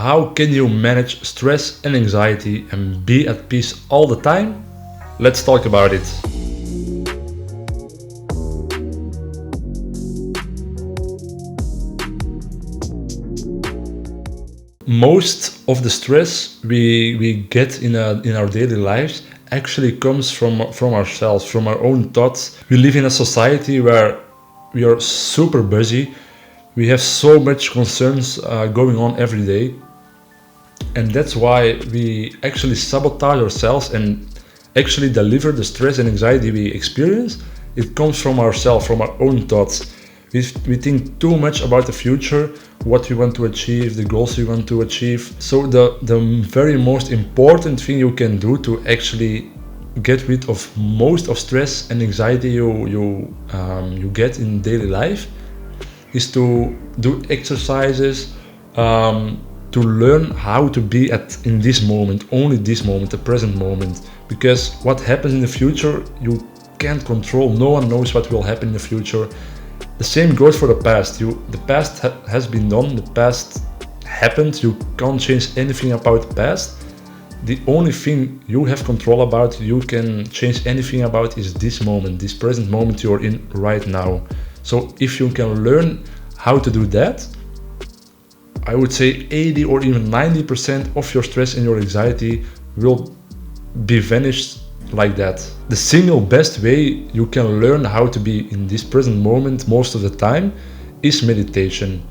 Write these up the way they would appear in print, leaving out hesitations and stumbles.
how can you manage stress and anxiety and be at peace all the time? Let's talk about it. Most of the stress we get in our daily lives actually comes from ourselves, from our own thoughts. We live in a society where we are super busy. We have so much concerns going on every day, and that's why we actually sabotage ourselves and actually deliver the stress and anxiety we experience. It comes from ourselves, from our own thoughts. We think too much about the future, what we want to achieve, the goals we want to achieve. So the very most important thing you can do to actually get rid of most of stress and anxiety you get in daily life is to do exercises, to learn how to be in this moment, only this moment, the present moment. Because what happens in the future, you can't control. No one knows what will happen in the future. The same goes for the past. The past has been done, the past happened, you can't change anything about the past. The only thing you have control about, you can change anything about, is this moment, this present moment you're in right now. So if you can learn how to do that, I would say 80 or even 90% of your stress and your anxiety will be vanished like that. The single best way you can learn how to be in this present moment most of the time is meditation.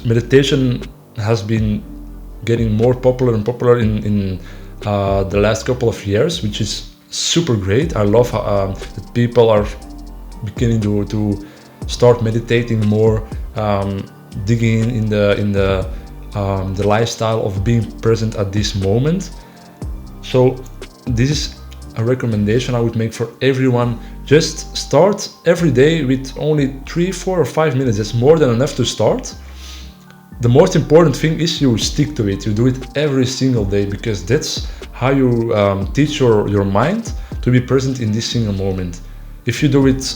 Meditation has been getting more popular and popular in the last couple of years, which is super great. I love that people are beginning to start meditating more, digging in the lifestyle of being present at this moment. So this is a recommendation I would make for everyone. Just start every day with only 3, 4 or 5 minutes. That's more than enough to start. The most important thing is you stick to it. You do it every single day, because that's how you teach your mind to be present in this single moment. If you do it,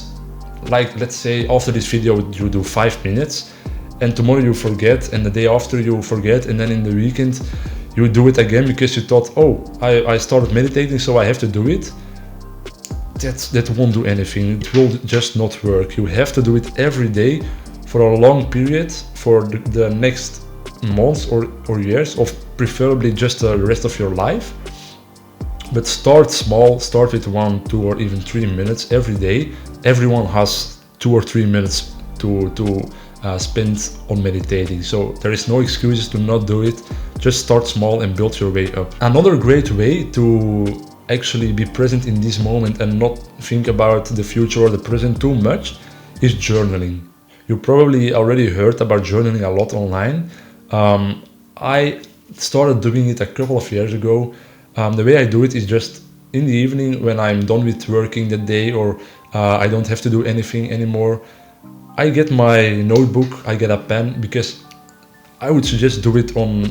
like, let's say after this video you do 5 minutes, and tomorrow you forget, and the day after you forget, and then in the weekend you do it again because you thought, oh, I started meditating, so I have to do it. That won't do anything. It will just not work. You have to do it every day for a long period, for the next months or years, or preferably just the rest of your life. But start small. Start with 1, 2 or even 3 minutes every day. Everyone has 2 or 3 minutes to spend on meditating, so there is no excuses to not do it. Just start small and build your way up. Another great way to actually be present in this moment and not think about the future or the present too much is journaling. You probably already heard about journaling a lot online. I started doing it a couple of years ago. The way I do it is just in the evening when I'm done with working the day, or I don't have to do anything anymore. I get my notebook, I get a pen, because I would suggest do it on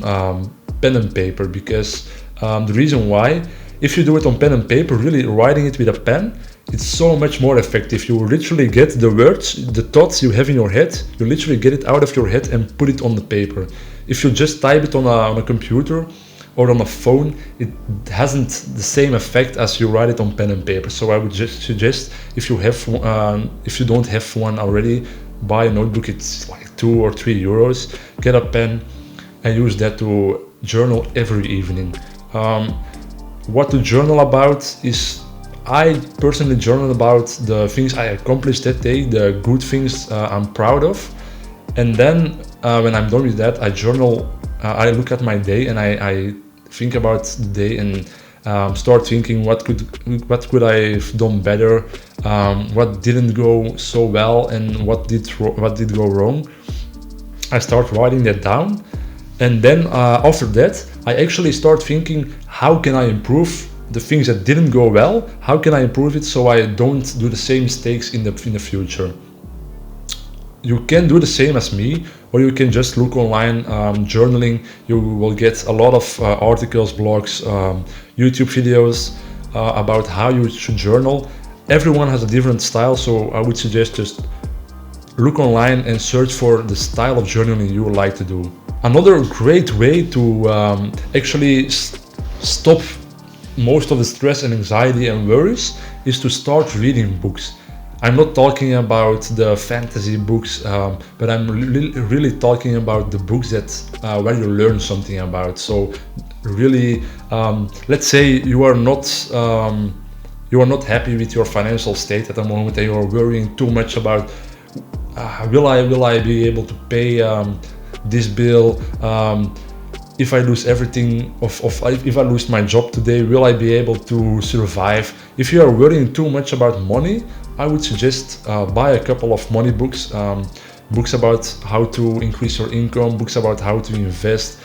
pen and paper, because the reason why, if you do it on pen and paper, really writing it with a pen, it's so much more effective. You literally get the words, the thoughts you have in your head, you literally get it out of your head and put it on the paper. If you just type it on a computer or on a phone, it hasn't the same effect as you write it on pen and paper. So I would just suggest, if you don't have one already, buy a notebook. It's like 2 or 3 euros. Get a pen and use that to journal every evening. What to journal about is, I personally journal about the things I accomplished that day, the good things I'm proud of. And then when I'm done with that, I journal. I look at my day and I think about the day and start thinking what could I have done better, what didn't go so well, and what did go wrong. I start writing that down, and then after that I actually start thinking, how can I improve the things that didn't go well? How can I improve it so I don't do the same mistakes in the future? You can do the same as me, or you can just look online, journaling. You will get a lot of articles, blogs, YouTube videos about how you should journal. Everyone has a different style, so I would suggest just look online and search for the style of journaling you would like to do. Another great way to actually stop most of the stress and anxiety and worries is to start reading books. I'm not talking about the fantasy books, but I'm really talking about the books that where you learn something about. So really, let's say you are not happy with your financial state at the moment, and you are worrying too much about will I be able to pay this bill? If I lose everything, if I lose my job today, will I be able to survive? If you are worrying too much about money, I would suggest buy a couple of money books, books about how to increase your income, books about how to invest.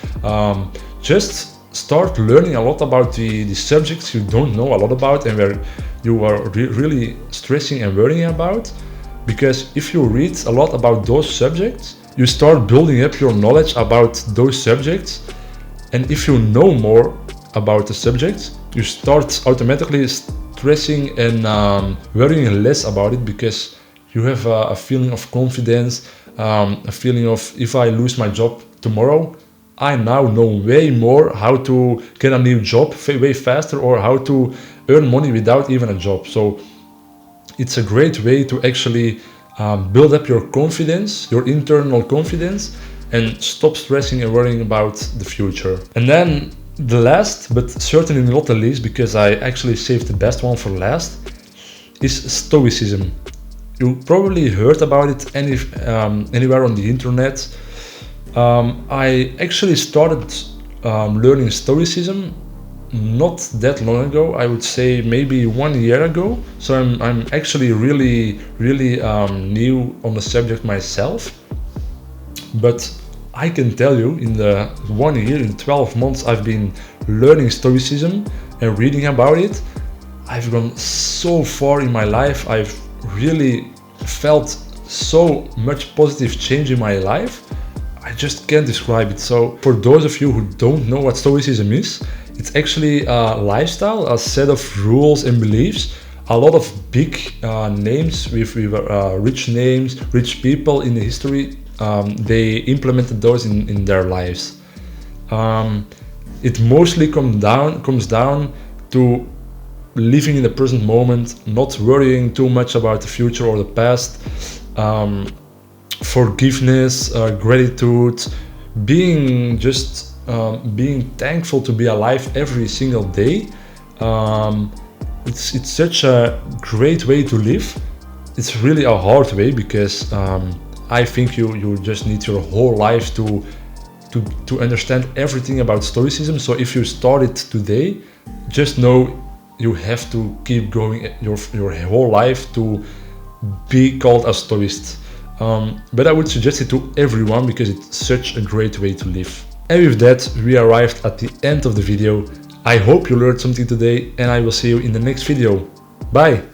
Just start learning a lot about the subjects you don't know a lot about and where you are really stressing and worrying about. Because if you read a lot about those subjects, you start building up your knowledge about those subjects. And if you know more about the subjects, you start automatically stressing and worrying less about it, because you have a feeling of confidence, a feeling of, if I lose my job tomorrow, I now know way more how to get a new job way faster, or how to earn money without even a job. So it's a great way to actually build up your confidence, your internal confidence, and stop stressing and worrying about the future. And then the last, but certainly not the least, because I actually saved the best one for last, is Stoicism. You probably heard about it anywhere on the internet. I actually started learning Stoicism not that long ago. I would say maybe 1 year ago. So I'm actually really new on the subject myself. But I can tell you, in the 1 year, in 12 months I've been learning Stoicism and reading about it, I've gone so far in my life. I've really felt so much positive change in my life. I just can't describe it. So for those of you who don't know what Stoicism is, it's actually a lifestyle, a set of rules and beliefs. A lot of big names with rich names, rich people in the history, they implemented those in their lives. It mostly comes down to living in the present moment, not worrying too much about the future or the past, forgiveness, gratitude, being thankful to be alive every single day. It's such a great way to live. It's really a hard way, because I think you just need your whole life to understand everything about Stoicism. So if you start it today, just know you have to keep going your whole life to be called a Stoist. But I would suggest it to everyone, because it's such a great way to live. And with that, we arrived at the end of the video. I hope you learned something today, and I will see you in the next video. Bye!